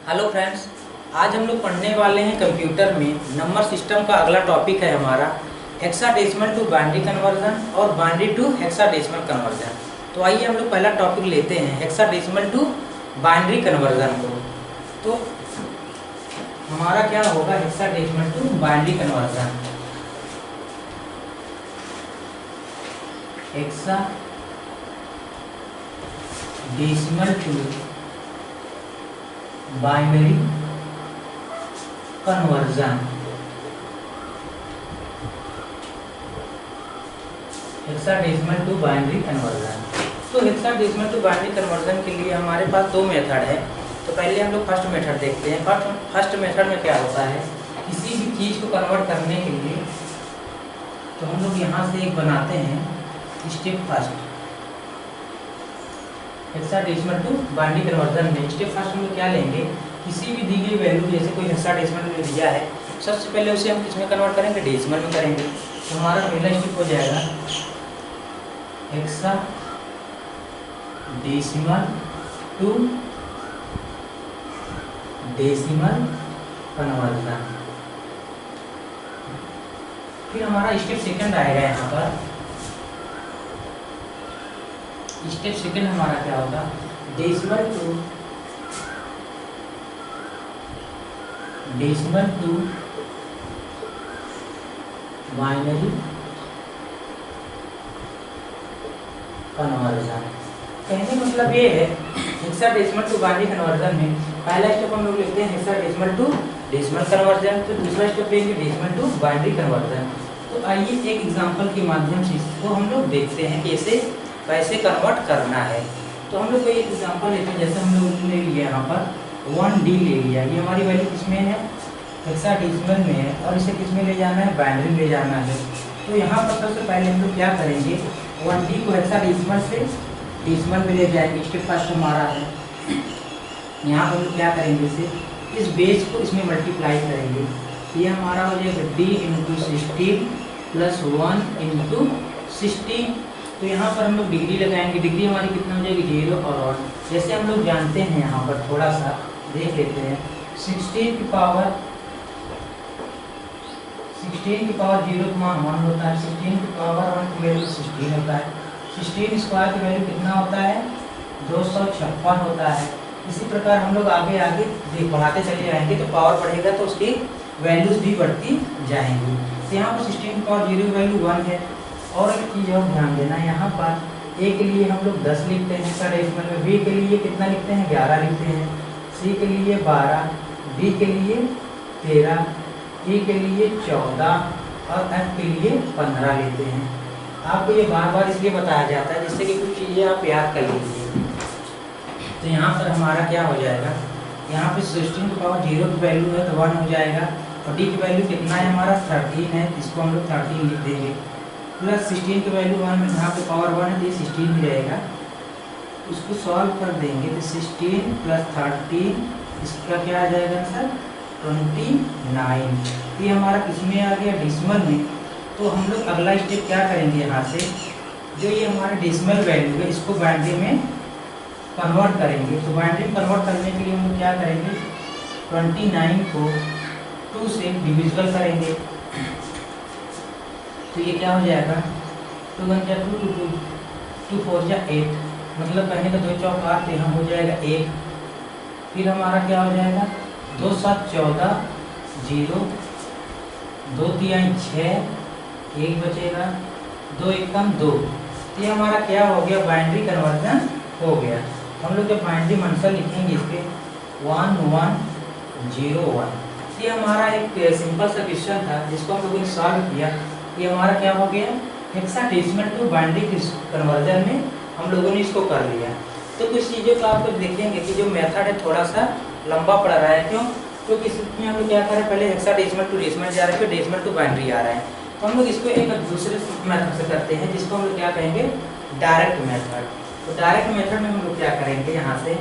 Hello friends, आज हम लोग पढ़ने वाले हैं कंप्यूटर में नंबर सिस्टम का अगला टॉपिक है हमारा हेक्साडेसिमल टू बाइनरी कन्वर्जन और बाइनरी टू हेक्साडेसिमल कन्वर्जन। तो आइए हम लोग पहला टॉपिक लेते हैं हेक्साडेसिमल टू बाइनरी कन्वर्जन को। तो हमारा क्या होगा hexadecimal to binary conversion. Hexadecimal to binary conversion. Hexadecimal to binary conversion. तो हेक्साडेसिमल टू बाइनरी कन्वर्जन के लिए हमारे पास दो मेथड है। तो पहले हम लोग फर्स्ट मेथड देखते हैं। फर्स्ट मेथड में क्या होता है, किसी भी चीज़ को कन्वर्ट करने के लिए तो हम लोग यहाँ से एक बनाते हैं step first. Hexadecimal to binary conversion में स्टेप फर्स्ट हम लोग क्या लेंगे, किसी भी दी गई वैल्यू जैसे कोई हेक्साडेसिमल में दिया है, सबसे पहले उसे हम किस में कन्वर्ट करेंगे, डेसिमल में करेंगे। तो हमारा पहला स्टेप हो जाएगा हेक्साडेसिमल टू डेसिमल कन्वर्जन। फिर हमारा स्टेप सेकंड आएगा। यहाँ पर स्टेप सेकंड हमारा क्या होगा, डेसिमल टू बाइनरी कन्वर्जन। कहने का मतलब ये है हेक्साडेसिमल टू बाइनरी कन्वर्जन में पहला स्टेप हम लोग लेते हैं हेक्साडेसिमल टू डेसिमल कन्वर्जन, तो दूसरा स्टेप लेंगे डेसिमल टू बाइनरी कन्वर्जन। तो आइए एक एग्जांपल के माध्यम से इसको हम लोग देखते हैं कि इसे कैसे कन्वर्ट करना है। तो हम लोग कोई एक एग्जांपल लेते हैं, जैसे हम लोग ले लिया यहाँ पर 1D ले लिया। ये हमारी वैल्यू किसमें है, हेक्साडेसिमल में है, और इसे किस में ले जाना है, बाइनरी में ले जाना है। तो यहाँ पर सबसे पहले हम लोग क्या करेंगे, 1D को हेक्साडेसिमल से डेसिमल में ले जाएंगे। स्टेप फर्स्ट हमारा है। यहाँ पर हम लोग क्या करेंगे, इसे इस बेस को इसमें मल्टीप्लाई करेंगे। ये हमारा हो जाएगा D इंटू 16 प्लस 1 इंटू 16। तो यहाँ पर हम लोग डिग्री लगाएंगे। डिग्री हमारी कितना हो जाएगी, 0 और 1। जैसे हम लोग जानते हैं, यहाँ पर थोड़ा सा देख लेते हैं। 16 की पावर 0 का मान 1 होता है। 16 की पावर 1 की वैल्यू 16 होता है। 16 स्क्वायर की वैल्यू कितना होता है, 256 होता है। इसी प्रकार हम लोग आगे आगे बढ़ाते चले जाएंगे, तो पावर बढ़ेगा तो उसकी वैल्यूज भी बढ़ती जाएंगी। तो यहाँ पर 16 की पावर 0 की वैल्यू 1 है। और एक चीज़ और ध्यान देना, यहाँ पर A के लिए हम लोग 10 लिखते हैं हेक्साडेसिमल में, B के लिए कितना लिखते हैं, 11 लिखते हैं, C के लिए 12, D के लिए 13, E के लिए 14 और F के लिए 15 लेते हैं। आपको ये बार बार इसलिए बताया जाता है जिससे कि कुछ चीज़ें आप याद कर लीजिए। तो यहाँ पर हमारा क्या हो जाएगा, यहाँ पे 16 की पावर 0 की वैल्यू है तो 1 हो जाएगा, और D की वैल्यू कितना है हमारा, 13 है, इसको हम लोग 13 लिख देंगे। प्लस 16 की वैल्यू 1 में यहाँ पे पावर 1 है तो ये 16 ही रहेगा। उसको सॉल्व कर देंगे तो 16 प्लस 13 इसका क्या आ जाएगा सर, 29। ये हमारा किसमें आ गया, डेसिमल में। तो हम लोग अगला स्टेप क्या करेंगे, यहाँ से जो ये हमारा डेसिमल वैल्यू है इसको बाइनरी में कन्वर्ट करेंगे। तो बाइनरी में कन्वर्ट करने के लिए हम लोग क्या करेंगे, 29 को 2 से डिविजिबल करेंगे। तो ये क्या हो जाएगा, 2 1 जा 2 2 2 2 4 जा 8, मतलब कहने का 2 चौक 8, यहाँ हो जाएगा 1। फिर हमारा क्या हो जाएगा, 2 7 14 0, 2 3 6, 1 बचेगा, 2 1 कम 2। तो ये हमारा क्या हो गया, बाइनरी कन्वर्जन हो गया। हम लोग जब बाइनरी मंसल लिखेंगे इस पर 1 1 0 1। ये हमारा एक सिंपल सा क्वेश्चन था जिसको हम लोगों ने सॉल्व किया। ये हमारा क्या हो गया, हेक्साडेसिमल टू बाइनरी कन्वर्जन में हम लोगों ने इसको कर लिया। तो कुछ चीज़ों का आपको देखेंगे कि जो मेथड है थोड़ा सा लंबा पड़ रहा है। क्यों, क्योंकि इसमें हम लोग क्या कर रहे हैं, पहले हेक्साडेसिमल टू डेसिमल जा रहा है, फिर डेसिमल टू बाइनरी आ रहा है। तो हम लोग इसको एक दूसरे मेथड से करते हैं जिसको हम लोग क्या कहेंगे, डायरेक्ट मेथड। तो डायरेक्ट मेथड में हम लोग क्या करेंगे, यहाँ से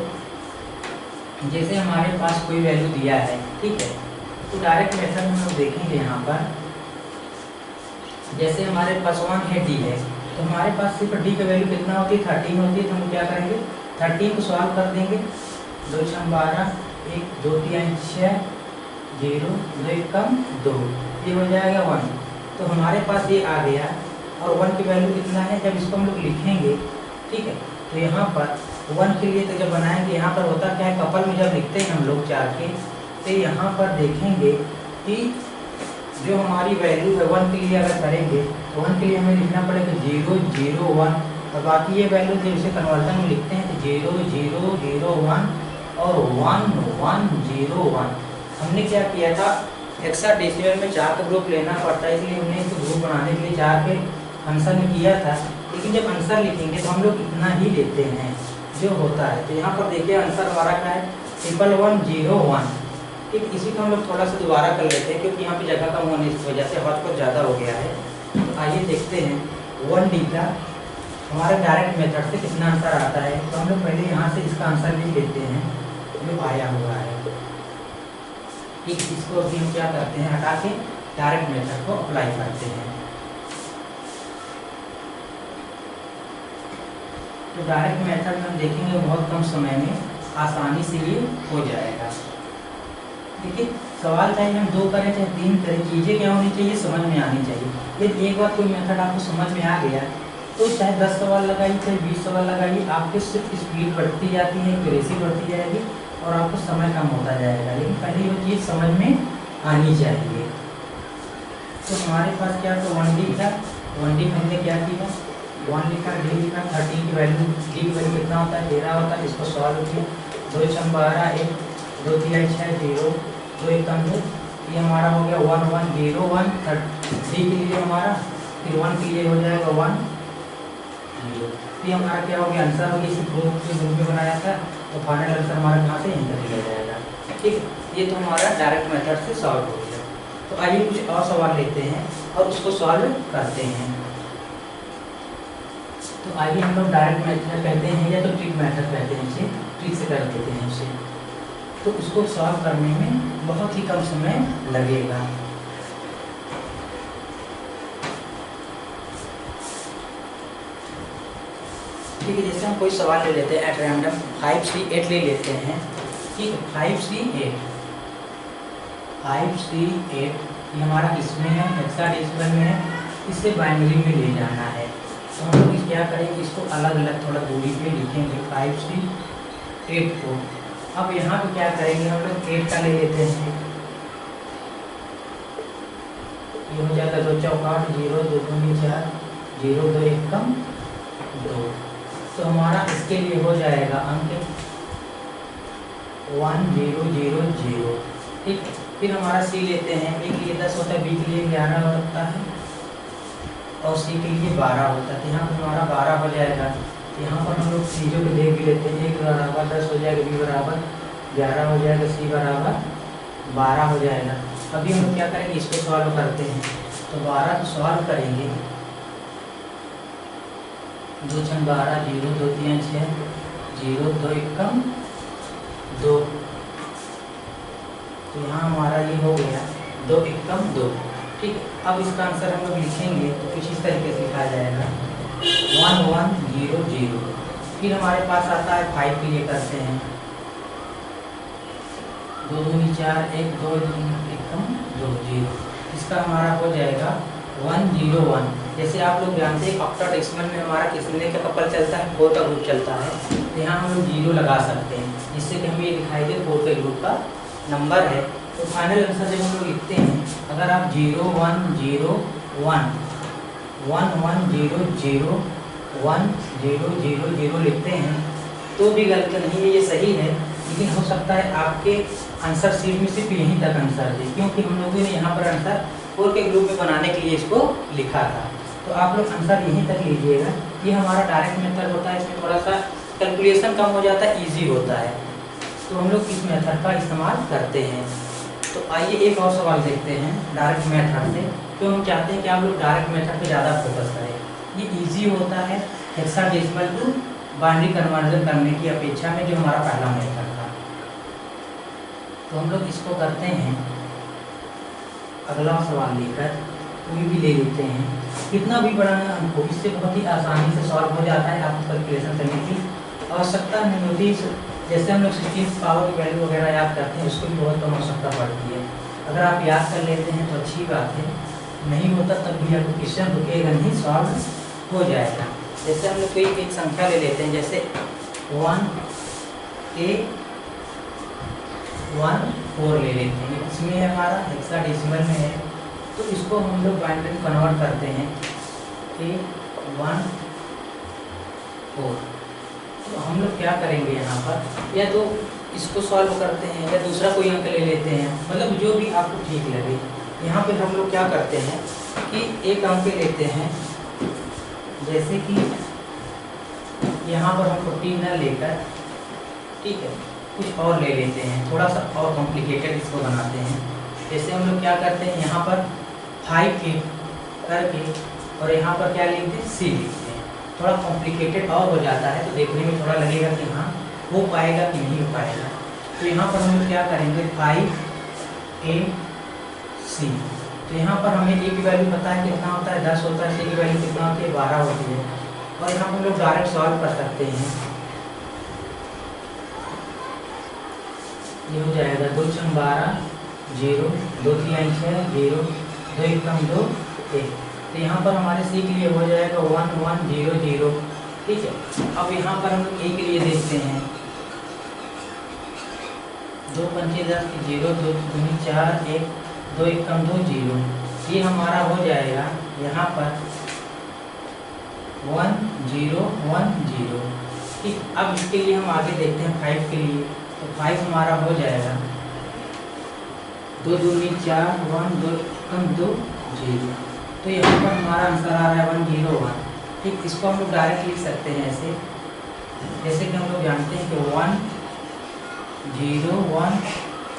जैसे हमारे पास कोई वैल्यू दिया है, ठीक है, तो डायरेक्ट मेथड में हम लोग देखेंगे यहाँ पर जैसे हमारे पास 1 है, D है, तो हमारे पास सिर्फ डी की वैल्यू कितना होती है 13 होती है। तो हम क्या करेंगे 13 को सॉल्व कर देंगे, 2 6 12 1 2 3 6 0 2 1 कम 2, ये हो जाएगा 1। तो हमारे पास ये आ गया और 1 की वैल्यू कितना है जब इसको हम लोग लिखेंगे, ठीक है। तो यहाँ पर 1 के लिए तो जब बनाएंगे, यहाँ पर होता क्या है, कपल में जब लिखते हैं हम लोग 4 के, तो यहाँ पर देखेंगे कि जो हमारी वैल्यू है 1 के लिए अगर करेंगे तो 1 के लिए हमें लिखना पड़ेगा 0 0 1, और बाकी ये वैल्यू जब इसे कन्वर्जन में लिखते हैं तो 0 0 0 1 और 1 1 0 1। हमने क्या किया था, हेक्साडेसिमल में 4 का ग्रुप लेना पड़ता है, इसलिए हमने इसको ग्रुप बनाने के लिए 4 के आंसर में किया था। लेकिन जब आंसर लिखेंगे तो हम लोग इतना ही लेते हैं जो होता है। तो यहाँ पर देखिए आंसर हमारा क्या है, 1101। ठीक, इसी को हम लोग थोड़ा सा दोबारा कर लेते हैं क्योंकि यहाँ पे जगह कम होने की वजह से हॉट कुछ ज़्यादा हो गया है। तो आइए देखते हैं 1D का हमारे डायरेक्ट मेथड से कितना आंसर आता है। तो हम लोग पहले यहाँ से इसका आंसर लिख लेते हैं जो आया हुआ है। ठीक, इसको अभी हम क्या करते हैं, हटा के डायरेक्ट मेथड को अप्लाई करते हैं। तो डायरेक्ट मेथड में हम देखेंगे बहुत कम समय में आसानी से ये हो जाएगा। देखिए सवाल चाहे हम 2 करें चाहे 3 करें, चीज़ें क्या होनी चाहिए, समझ में आनी चाहिए। यदि एक बार कोई मेथड आपको समझ में आ गया तो चाहे 10 सवाल लगाइए चाहे 20 सवाल लगाइए, आपकी सिर्फ स्पीड बढ़ती जाती है, एक्यूरेसी बढ़ती जाएगी और आपको समय कम होता जाएगा। लेकिन पहले वो चीज़ समझ में आनी चाहिए। तो हमारे पास क्या तो 1D था, 1D में हमने क्या किया, 1 लिखा, D लिखा, 13 की वैल्यू, D की वैल्यू कितना होता है 13 होता है। इसको सॉल्व किया, 2 6 12 1 2 3 6 0 2 1 कम 2, ये हमारा हो गया 1 1 0 1। D के लिए हमारा फिर 1 के लिए हो जाएगा 1 0। ये हमारा क्या हो गया, आंसर हो गया। इसी ग्रुप के रूप में बनाया था तो फाइनल आंसर हमारा कहाँ से यहीं तक लिया जाएगा। ठीक, ये तो हमारा डायरेक्ट मेथड से सॉल्व हो गया। तो आइए कुछ और सवाल लेते हैं और उसको सॉल्व करते हैं। तो आइए हम लोग डायरेक्ट मेथड कहते हैं या तो ट्रिक मेथड कहते हैं, इसे ट्रिक से कर देते हैं उसे। तो उसको सॉल्व करने में बहुत ही कम समय लगेगा। ठीक है, जैसे हम कोई सवाल ले लेते हैं एट रैंडम 5C8 ले लेते हैं। ठीक है, 5C8 ये हमारा इसमें है, हेक्साडेसिमल में है, इसे बाइनरी में ले जाना है। तो हम लोग क्या करेंगे, इसको अलग अलग थोड़ा दूरी पे लिखेंगे 5C8 को। अब यहाँ पे क्या करेंगे, हम लोग 8 का ले लेते हैं, ये हो जाएगा 2 चौकाट 0 2 दूनी 4 0 2 1 कम 2। तो हमारा इसके लिए हो जाएगा अंक 1 0 0 0। ठीक, फिर हमारा C लेते हैं, A के लिए 10 होता है, B के लिए 11 होता है और C के लिए 12 होता है। तो यहाँ पर हमारा 12 हो जाएगा। यहाँ पर हम लोग चीज़ों को देख भी लेते हैं, 1 बराबर 10 हो जाएगा, B बराबर 11 हो जाएगा, C बराबर 12 हो जाएगा। अभी हम लोग क्या करेंगे, इसको सॉल्व करते हैं। तो 12 को सॉल्व करेंगे, 2 6 12 0 2 3 6 0 2 1 कम 2। तो यहाँ हमारा ये हो गया 2 1 कम 2। ठीक है, अब इसका आंसर हम लोग लिखेंगे तो कुछ इस तरीके से लिखा जाएगा 1 1 0 0। फिर हमारे पास आता है 5 के लिए करते हैं, 2 दूनी 4 1 2 1 कम 2 0। इसका हमारा हो जाएगा 1 0 1। जैसे आप लोग जानते हैं ऑक्टाडेसिमल में हमारा कितने का कपल चलता है, 4 का ग्रुप चलता है। तो यहाँ हम लोग 0 लगा सकते हैं जिससे कि हमें ये दिखाई दे 4 के ग्रुप का नंबर है। तो फाइनल आंसर जब हम लोग लिखते हैं, अगर आप 0 1 0 1 1 1 0 0 1 0 0 0 लिखते हैं तो भी गलत नहीं है, ये सही है। लेकिन हो सकता है आपके आंसर शीट में सिर्फ यहीं तक आंसर है, क्योंकि हम लोगों ने यहाँ पर आंसर 4 के ग्रुप में बनाने के लिए इसको लिखा था। तो आप लोग आंसर यहीं तक लीजिएगा। ये हमारा डायरेक्ट मेथड होता है, इसमें थोड़ा सा कैलकुलेशन कम हो जाता है, ईजी होता है। तो हम लोग इस मेथड का इस्तेमाल करते हैं। तो आइए एक और सवाल देखते हैं डायरेक्ट मेथड से। तो हम चाहते हैं कि आप लोग डायरेक्ट मेथड पे ज़्यादा फोकस करें। ये इजी होता है हेक्साडेसिमल टू बाइनरी कन्वर्जन करने की अपेक्षा में, जो हमारा पहला मेथड था। तो हम लोग इसको करते हैं, अगला सवाल लेकर कोई भी ले लेते हैं। कितना भी बड़ा है हमको, इससे बहुत ही आसानी से सॉल्व हो जाता है। आपको कैलकुलेशन करने की आवश्यकता नहीं होती। जैसे हम लोग 16 पावर की वैल्यू वगैरह याद करते हैं, उसको भी बहुत कम आवश्यकता पड़ती है। अगर आप याद कर लेते हैं तो अच्छी बात है, नहीं होता तब भी आपको क्वेश्चन रुकेगा नहीं, सॉल्व हो जाएगा। जैसे हम लोग कोई एक संख्या ले लेते हैं, जैसे 1A14 ले लेते हैं, इसमें है हमारा हेक्साडेसिमल में है, तो इसको हम लोग बाइनरी कन्वर्ट करते हैं A14। तो हम लोग क्या करेंगे यहाँ पर, या तो इसको सॉल्व करते हैं या दूसरा कोई अंक ले लेते हैं, मतलब जो भी आपको ठीक लगे। यहाँ पे हम लोग क्या करते हैं कि एक अंक लेते हैं, जैसे कि यहाँ पर हम 14 न लेकर, ठीक है, कुछ और ले लेते हैं, थोड़ा सा और कॉम्प्लिकेटेड इसको बनाते हैं। जैसे हम लोग क्या करते हैं, यहाँ पर 5A करके और यहाँ पर क्या लिखते हैं, C लिखते हैं। थोड़ा कॉम्प्लिकेटेड और हो जाता है, तो देखने में थोड़ा लगेगा कि हाँ हो पाएगा कि नहीं हो पाएगा। तो यहाँ पर हम लोग क्या करेंगे, 5AC। तो यहाँ पर हमें A की वैल्यू पता है कितना होता है, 10 होता है, C की वैल्यू कितना होती है, 12 होती है। और यहाँ पर हम लोग डायरेक्ट सॉल्व कर सकते हैं। ये हो जाएगा 2 × 12 0, 2 × 3 6 0, 2 × 2 1। तो यहाँ पर हमारे C के लिए हो जाएगा 1 1 0 0, ठीक है। अब यहाँ पर हम लोग A के लिए देखते हैं, 2 × 5 10 0, 2 × 2 4 1, 2 × 2 0। ये हमारा हो जाएगा यहाँ पर 1 0 1 0, ठीक। अब इसके लिए हम आगे देखते हैं 5 के लिए, तो 5 हमारा हो जाएगा 2 2 4 1, 2 × 2 0। तो यहाँ पर हमारा आंसर आ रहा है 1 0 1, ठीक। इसको हम लोग डायरेक्ट लिख सकते हैं ऐसे, जैसे कि हम लोग जानते हैं कि 1 0 1,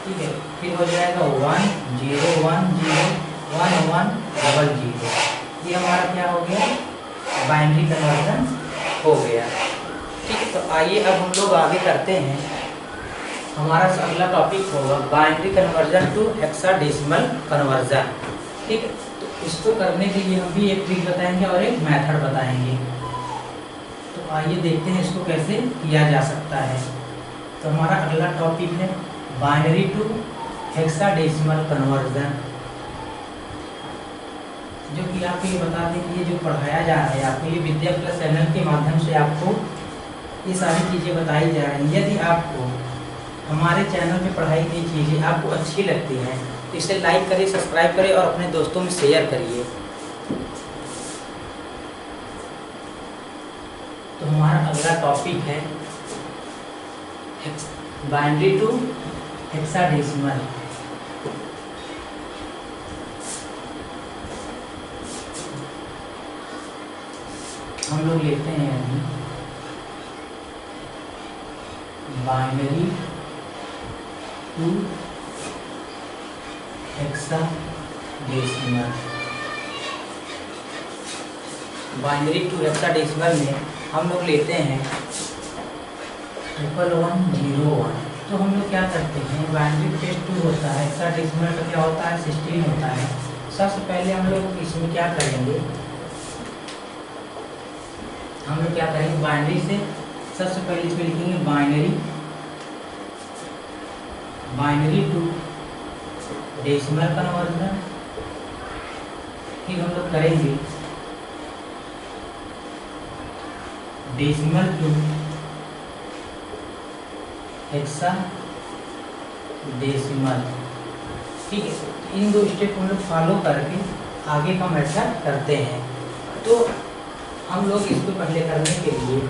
ठीक है, फिर हो जाएगा 1 0 1 0 1 1 0 0। ये हमारा क्या हो गया, बाइनरी कन्वर्जन हो गया, ठीक है। तो आइए अब हम लोग आगे करते हैं, हमारा अगला टॉपिक होगा binary conversion to hexadecimal conversion, ठीक है। तो इसको करने के लिए हम भी एक ट्रिक बताएंगे और एक मेथड बताएंगे। तो आइए देखते हैं इसको कैसे किया जा सकता है। तो हमारा अगला टॉपिक है बाइनरी टू हेक्साडेसिमल कन्वर्जन, जो कि आपको ये बता दें कि ये जो पढ़ाया जा रहा है आपको, ये विद्या प्लस चैनल के माध्यम से आपको ये सारी चीज़ें बताई जा रही हैं। यदि आपको हमारे चैनल पे पढ़ाई गई चीज़ें आपको अच्छी लगती हैं तो इसे लाइक करिए, सब्सक्राइब करिए और अपने दोस्तों में शेयर करिए। तो हमारा अगला टॉपिक है बाइनरी टू हेक्साडेसिमल। हम लोग लेते हैं अभी binary to hexadecimal. Binary to hexadecimal में हम लोग लेते हैं 11101। तो हम लोग क्या करते हैं, बाइनरी फेज 2 होता है, हेक्साडेसिमल का क्या होता है, 16 होता है। सबसे पहले हम लोग इसमें क्या करेंगे, हम लोग क्या करेंगे बाइनरी से, सबसे पहले इसमें लिखेंगे बाइनरी टू डेसिमल कन्वर्जन। फिर हम लोग करेंगे डेसिमल टू हेक्साडेसिमल, ठीक है। इन दो स्टेप हम लोग फॉलो करके आगे का मेथड करते हैं। तो हम लोग इसको पहले करने के लिए,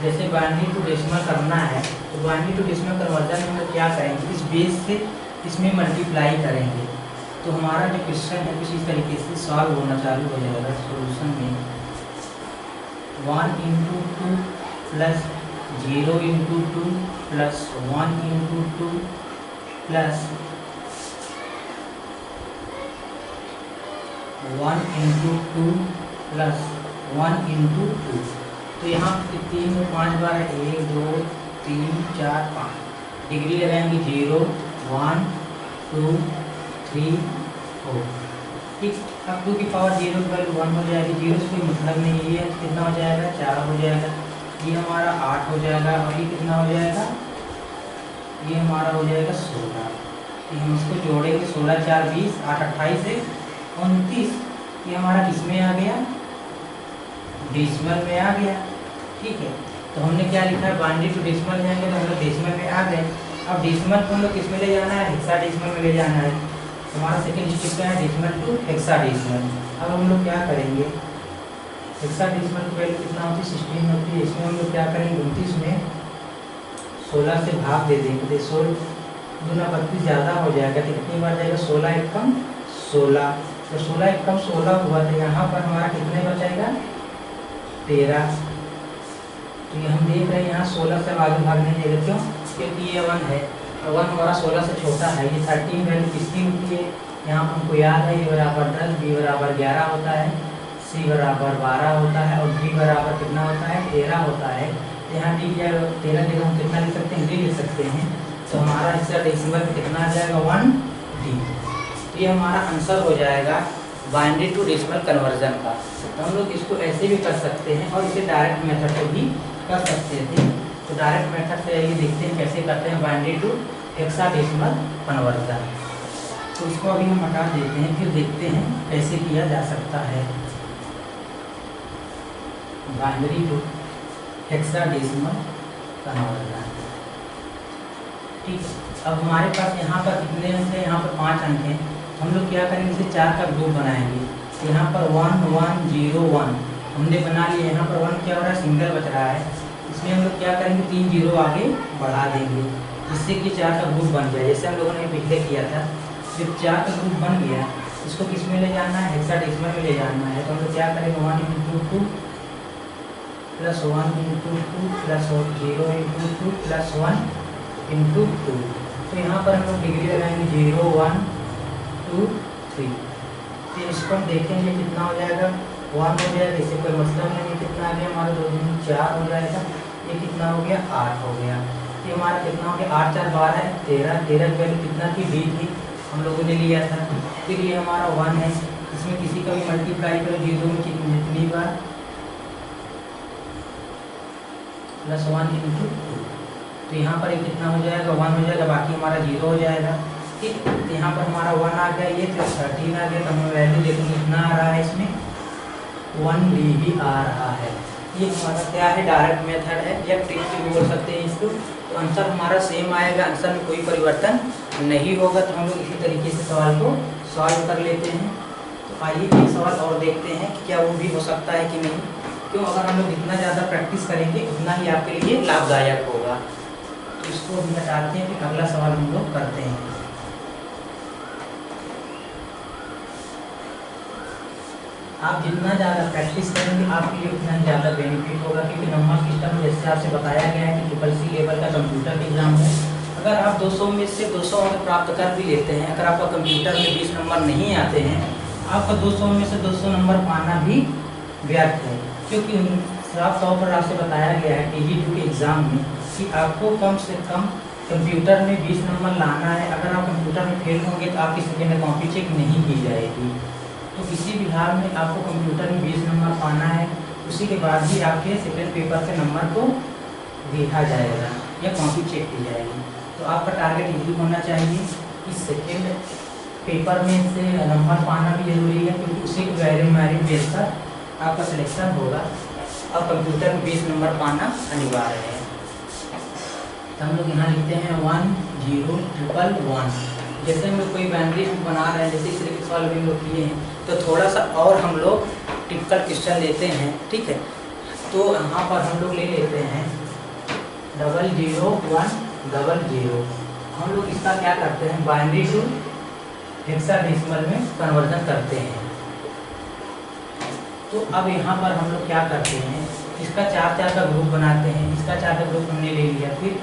जैसे बाइनरी टू डेसिमल करना है, तो बाइनरी टू डेसिमल कन्वर्जन में हम लोग क्या करेंगे, इस बेस से इसमें मल्टीप्लाई करेंगे। तो हमारा जो क्वेश्चन है कुछ इस तरीके से सॉल्व होना चालू हो जाएगा। सॉल्यूशन में 1 × 2 प्लस 0 × 2 प्लस 1 × 2 प्लस 1 × 2 प्लस 1 × 2। तो यहाँ 3 में 5 बार 1 2 3 4 5 डिग्री लगाएंगे, 0 1 2 3 4, ठीक। अब 2 की पावर 0 की वैल्यू 1 हो जाएगी, 0 से कोई मतलब नहीं है, कितना हो जाएगा 4 हो जाएगा। ये हमारा 8 हो जाएगा और ये कितना हो जाएगा, ये हमारा हो जाएगा 16। तो हम इसको जोड़ेंगे, 16 4 20, 8 28 है 29। ये हमारा किस में आ गया, डेसिमल में आ गया। ठीक है, तो हमने क्या लिखा है, बाइनरी टू डेसिमल जाएंगे तो हम लोग डेसिमल में आ गए। अब डेसिमल को हम लोग किस में ले जाना है, हेक्साडेसिमल में ले जाना है। हमारा सेकंड स्टेप क्या है, डेसिमल टू हेक्साडेसिमल। अब हम लोग क्या करेंगे, हेक्साडेसिमल की वैल्यू कितना होती है, 16 होती है। इसमें हम लोग क्या करेंगे, 29 में 16 से भाग दे देंगे तो 16 दूना 32 ज़्यादा हो जाएगा। तो कितनी बार जाएगा, 16 एकम 16। तो 16 एकम 16 हुआ, तो यहाँ पर हमारा कितने बचेगा, 13। तो ये हम देख रहे हैं यहाँ 16 से आगे भाग नहीं देगा, क्यों, क्योंकि ये 1 है और 1 हमारा 16 से छोटा है। ये 13 वैल्यू किसकी होती है, यहाँ हमको याद है, ए बराबर 10, बी बराबर 11 होता है, सी बराबर 12 होता है और डी बराबर कितना होता है, 13 होता है। तो यहाँ डी या 13 जगह हम कितना लिख सकते हैं, डी लिख सकते हैं। तो हमारा हेक्साडेसिमल में कितना आ जाएगा, 1 डी। तो ये हमारा आंसर हो जाएगा बाइनरी टू डेसिमल कन्वर्जन का। तो हम लोग इसको ऐसे भी कर सकते हैं और इसे डायरेक्ट मेथड से भी कर सकते थे। तो डायरेक्ट मेथड से ये देखते हैं कैसे करते हैं बाइनरी टू हेक्साडेसिमल कन्वर्जन। तो इसको अभी हम हटा देते हैं, फिर देखते हैं कैसे किया जा सकता है बाइनरी टू हेक्साडेसिमल कन्वर्जन। ठीक है, अब हमारे पास यहाँ पर कितने अंक हैं, यहाँ पर 5 अंक हैं। हम लोग क्या करेंगे, इसे 4 का ग्रुप बनाएंगे। यहाँ पर 1 1 0 1 हमने बना लिया। यहाँ पर 1 क्या हो रहा है, सिंगल बच रहा है। इसमें हम लोग क्या करेंगे, 3 0 आगे बढ़ा देंगे जिससे कि 4 का ग्रुप बन जाए, जैसे हम लोगों ने पहले किया था। जब 4 का ग्रुप बन गया, इसको किस में ले जाना है, हेक्साडेसिमल में ले जाना है। तो हम लोग क्या करेंगे, 1 × 2 प्लस 1 × 2 प्लस 0 × 2 प्लस 1 × 2। तो यहाँ पर हम लोग डिग्री लगाएंगे 0 1 2 3। फिर इसको हम देखेंगे कितना हो जाएगा, 1 हो जाएगा, इससे कोई मतलब नहीं। कितना आ गया हमारा, 2 दूनी 4 हो जाएगा। ये कितना हो गया, 8 हो गया। ये हमारा कितना हो गया, 8 4 12 है 13। 13 की वैल्यू कितना थी, b थी, हम लोगों ने लिया था। फिर ये हमारा 1 है, इसमें किसी का भी मल्टीप्लाई करो 0 में कितनी बार, प्लस 1 × 2। तो यहाँ पर ये कितना हो जाएगा, 1 हो जाएगा, बाकी हमारा 0 हो जाएगा। ठीक, तो यहाँ पर हमारा 1 आ गया, ये 13 आ गया। तो हमें वैल्यू देखेंगे कितना आ रहा है, इसमें 1 dB आ रहा है। ये हमारा क्या है, डायरेक्ट मेथड है, या ट्रिक भी बोल सकते हैं इसको। तो आंसर हमारा सेम आएगा, आंसर में कोई परिवर्तन नहीं होगा। तो हम लोग इसी तरीके से सवाल को सॉल्व कर लेते हैं। तो आइए एक सवाल और देखते हैं कि क्या वो भी हो सकता है कि नहीं। क्यों, अगर हम लोग जितना ज़्यादा प्रैक्टिस करेंगे उतना ही आपके लिए लाभदायक होगा। तो इसको भी हटाते हैं, फिर अगला सवाल हम लोग करते हैं। आप जितना ज़्यादा प्रैक्टिस करेंगे आपके लिए उतना ही ज़्यादा बेनिफिट होगा, क्योंकि नंबर सिस्टम जैसे आपसे बताया गया है कि ट्रिपल सी लेवल का कंप्यूटर एग्जाम है। अगर आप 200 में से 200 अंक प्राप्त कर भी लेते हैं, अगर आपका कंप्यूटर में 20 नंबर नहीं आते हैं, आपका 200 में से 200 नंबर पाना भी व्यर्थ है। क्योंकि साफ तौर पर आपसे बताया गया है TG2 के एग्ज़ाम में कि आपको कम से कम कंप्यूटर में 20 नंबर लाना है। अगर आप कंप्यूटर में फेल होंगे तो आपकी सेकेंड कॉपी चेक नहीं की जाएगी। तो किसी भी हाल में आपको कंप्यूटर में 20 नंबर पाना है, उसी के बाद ही आपके सेकेंड पेपर के नंबर को देखा जाएगा या कॉपी चेक की जाएगी। तो आपका टारगेट यही होना चाहिए कि सेकेंड पेपर में से नंबर पाना भी जरूरी है, क्योंकि उसी के मेरिट बेस पर आपका सिलेक्शन होगा और कंप्यूटर में 20 नंबर पाना अनिवार्य है। तो हम लोग यहाँ लिखते हैं 1 0 1 1। जैसे हम लोग कोई बाइनरी बना रहे हैं, जैसे इस तरीके के सवाल भी हम लोग किए हैं, तो थोड़ा सा और हम लोग टिपिकल क्वेश्चन लेते हैं। ठीक है, तो यहाँ पर हम लोग ले लेते हैं 0 0 1 0 0। हम लोग इसका क्या करते हैं, बाइनरी टू हेक्साडेसिमल में कन्वर्जन करते हैं। तो अब यहाँ पर हम लोग क्या करते हैं, इसका 4 4 का ग्रुप बनाते हैं। इसका 4 का ग्रुप हमने ले लिया, फिर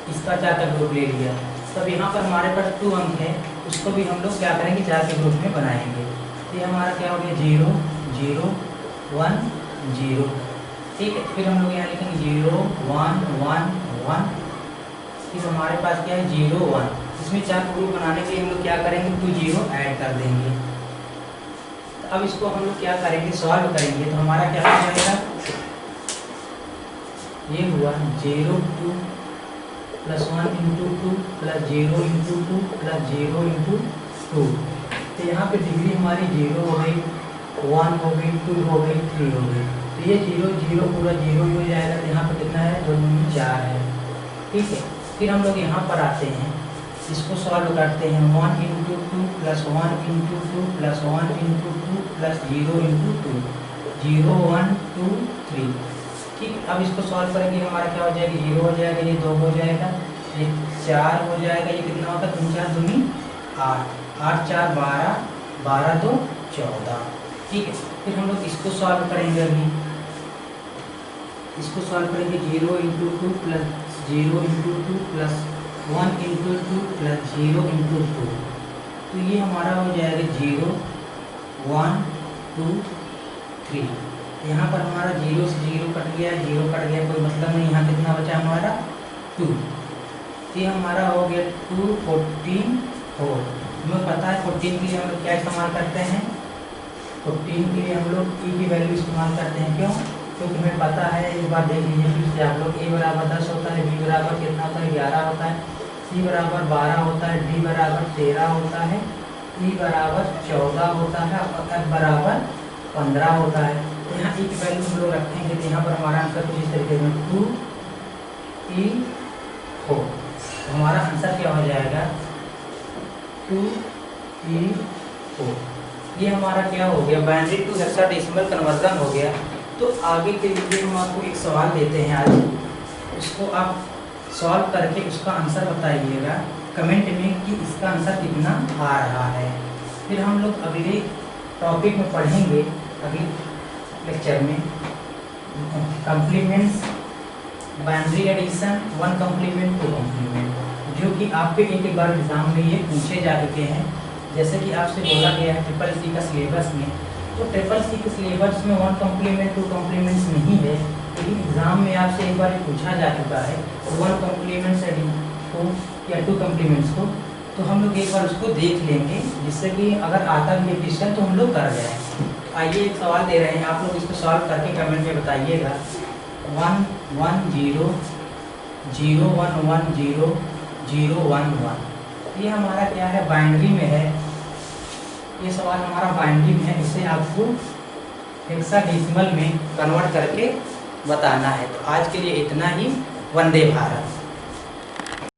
इसका 4 का ग्रुप ले लिया। तब यहाँ पर हमारे पास 2 अंक है, उसको भी हम लोग क्या करेंगे, 4 के ग्रुप में बनाएंगे। तो ये हमारा क्या हो गया, 0 0 1 0। ठीक है, फिर हम लोग यहाँ लिखेंगे 0 1 1 1। फिर हमारे पास क्या है 0 1। इसमें 4 ग्रुप बनाने के लिए हम लोग क्या करेंगे, 2 0 ऐड कर देंगे। तो अब इसको हम लोग क्या करेंगे, सॉल्व करेंगे। तो हमारा क्या हो जाएगा, ये हुआ 0 2 plus 1 into 2 plus 0 into 2 plus 0 into 2। तो यहाँ पे डिग्री हमारी 0 हो गई, 1 हो गई, 2 हो गई, 3 हो गई। तो ये 0 0 पूरा 0 ही हो जाएगा। तो यहाँ पे कितना है, 2 दूनी 4 है। ठीक है, फिर हम लोग यहाँ पर आते हैं, इसको सॉल्व करते हैं। 1 into 2 plus 1 into 2 plus 1 into 2 plus 0 into 2, 0 1 2 3। ठीक है, अब इसको सॉल्व करेंगे, हमारा क्या हो जाएगा, 0 हो जाएगा, ये 2 हो जाएगा, ये 4 हो जाएगा, ये कितना होगा, 3 4 दूनी 8, 8 4 12, 12 2 14। ठीक है, फिर हम लोग इसको सॉल्व करेंगे। अभी इसको सॉल्व करेंगे, 0 into 2 plus 0 into 2 plus 1 into 2 plus 0 into 2। तो ये हमारा हो जाएगा 0 1 2 3। यहाँ पर हमारा 0 से 0 कट गया, 0 कट गया, कोई मतलब नहीं। यहाँ कितना बचा हमारा, 2। ये हमारा हो गया 2 14 4। हमें पता है 14 के लिए हम लोग क्या इस्तेमाल करते हैं, 14 के लिए हम लोग ई की वैल्यू इस्तेमाल करते हैं। क्यों, क्योंकि हमें पता है, एक बार देख लीजिए फिर से आप लोग, ए बराबर 10 होता है, बी बराबर कितना होता है, 11 होता है, सी बराबर 12 होता है, डी बराबर 13 होता है, ई बराबर 14 होता है और एफ बराबर 15 होता है। तो यहाँ ई की वैल्यू हम लोग रखेंगे, तो यहाँ पर हमारा आंसर कुछ इस तरीके में 2 E 4। तो हमारा आंसर क्या हो जाएगा, 2 E 4। ये हमारा क्या हो गया, बाइनरी टू हेक्साडेसिमल कन्वर्जन हो गया। तो आगे के लिए हम आपको एक सवाल देते हैं आज, उसको आप सॉल्व करके उसका आंसर बताइएगा कमेंट में कि इसका आंसर कितना आ रहा है। फिर हम लोग अगले टॉपिक में पढ़ेंगे, अगले लेक्चर में, complements, binary addition, 1 complement 2 complement, जो कि आपके एक बार एग्जाम में ये पूछे जा चुके हैं। जैसे कि आपसे बोला गया है ट्रिपल सी का सिलेबस में, तो ट्रिपल सी के सिलेबस में 1 कम्प्लीमेंट 2 कम्प्लीमेंट्स नहीं है, लेकिन एग्जाम में आपसे एक बार पूछा जा चुका है 1 कम्प्लीमेंट्स को या 2 कम्प्लीमेंट्स को। तो हम लोग एक बार उसको देख लेंगे, जिससे कि अगर आता भी है क्वेश्चन तो हम लोग कर जाएँ। आइए एक सवाल दे रहे हैं, आप लोग इसको सॉल्व करके कमेंट में बताइएगा। 1 1 0 0 1 1 0 0 1 1। ये हमारा क्या है, बाइनरी में है। ये सवाल हमारा बाइनरी में है, इसे आपको हेक्साडेसिमल में कन्वर्ट करके बताना है। तो आज के लिए इतना ही। वंदे भारत।